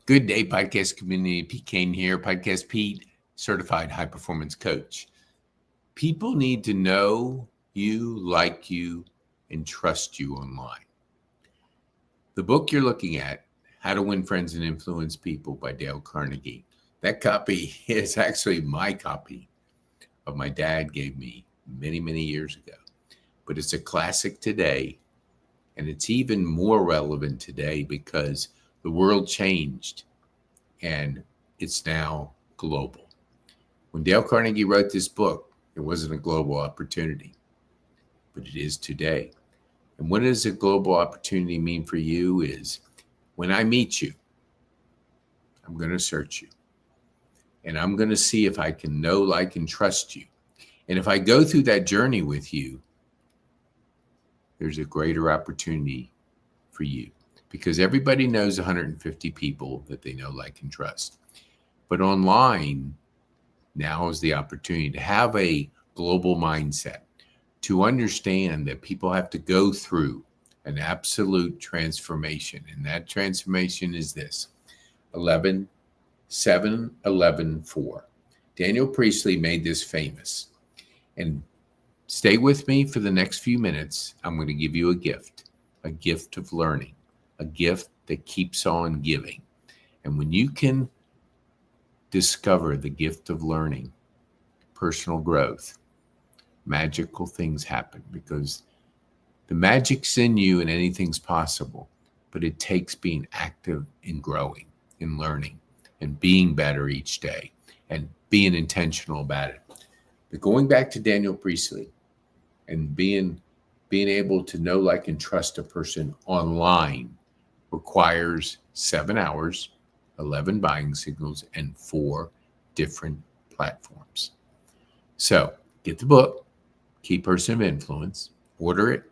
Good day, podcast community. Pete Kane here, Podcast Pete, certified high performance coach. People need to know you, like you, and trust you online. The book you're looking at, How to Win Friends and Influence People by Dale Carnegie. That copy is actually my copy of my dad gave me many, many years ago. But it's a classic today, and it's even more relevant today because the world changed and it's now global. When Dale Carnegie wrote this book, it wasn't a global opportunity, but it is today. And what does a global opportunity mean for you is when I meet you, I'm going to search you and I'm going to see if I can know, like, and trust you. And if I go through that journey with you, there's a greater opportunity for you because everybody knows 150 people that they know, like, and trust. But online, now is the opportunity to have a global mindset, to understand that people have to go through an absolute transformation. And that transformation is this 11, 7, 11, 4. Daniel Priestley made this famous. And stay with me for the next few minutes. I'm going to give you a gift of learning, a gift that keeps on giving. And when you can discover the gift of learning, personal growth, magical things happen because the magic's in you and anything's possible, but it takes being active in growing, in learning, and being better each day and being intentional about it. But going back to Daniel Priestley and being able to know, like, and trust a person online requires 7 hours, 11 buying signals, and 4 different platforms. So get the book, Key Person of Influence, order it.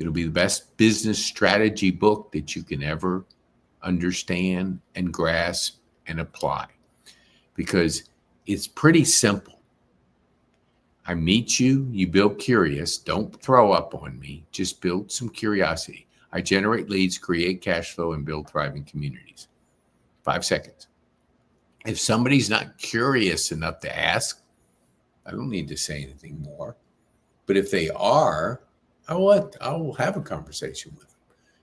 It'll be the best business strategy book that you can ever understand and grasp and apply because it's pretty simple. I meet you, you build curious, don't throw up on me, just build some curiosity. I generate leads, create cash flow, and build thriving communities. 5 seconds. If somebody's not curious enough to ask, I don't need to say anything more. But if they are, I'll have a conversation with them.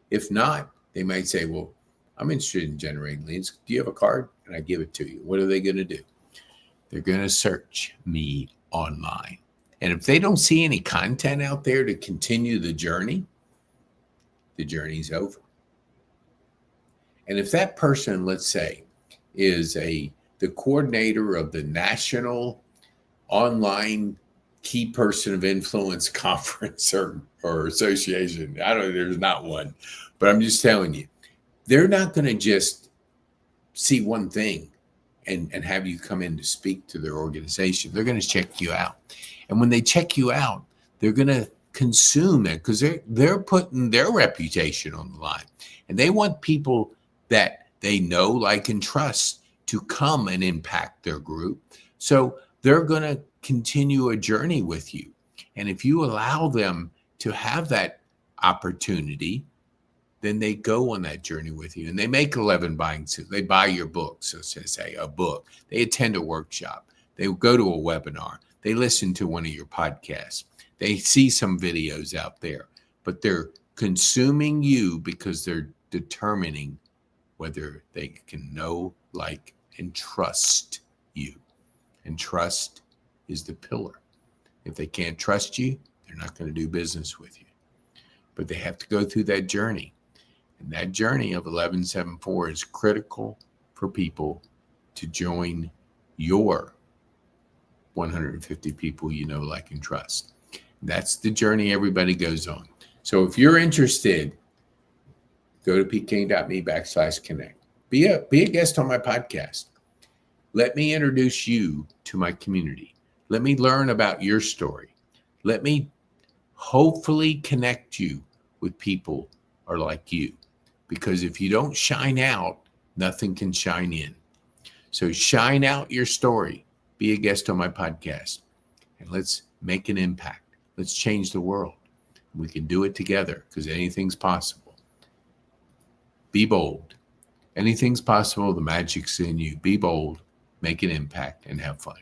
If not, they might say, well, I'm interested in generating leads. Do you have a card? And I give it to you. What are they going to do? They're going to search me online. And if they don't see any content out there to continue the journey's over. And if that person, let's say, is the coordinator of the National Online Key Person of Influence Conference or association, I don't know, there's not one, but I'm just telling you, they're not going to just see one thing and have you come in to speak to their organization. They're going to check you out. And when they check you out, they're going to consume it because they're putting their reputation on the line. And they want people that they know, like, and trust to come and impact their group. So they're going to continue a journey with you. And if you allow them to have that opportunity, then they go on that journey with you and they make 11 buying. So they buy your book. So say a book, they attend a workshop, they go to a webinar, they listen to one of your podcasts, they see some videos out there, but they're consuming you because they're determining whether they can know, like, and trust you. And trust is the pillar. If they can't trust you, they're not going to do business with you. But they have to go through that journey. And that journey of 1174 is critical for people to join your 150 people you know, like, and trust. That's the journey everybody goes on. So if you're interested, go to petekane.me/connect. Be a guest on my podcast. Let me introduce you to my community. Let me learn about your story. Let me hopefully connect you with people are like you. Because if you don't shine out, nothing can shine in. So shine out your story. Be a guest on my podcast. And let's make an impact. Let's change the world. We can do it together because anything's possible. Be bold. Anything's possible. The magic's in you. Be bold, make an impact, and have fun.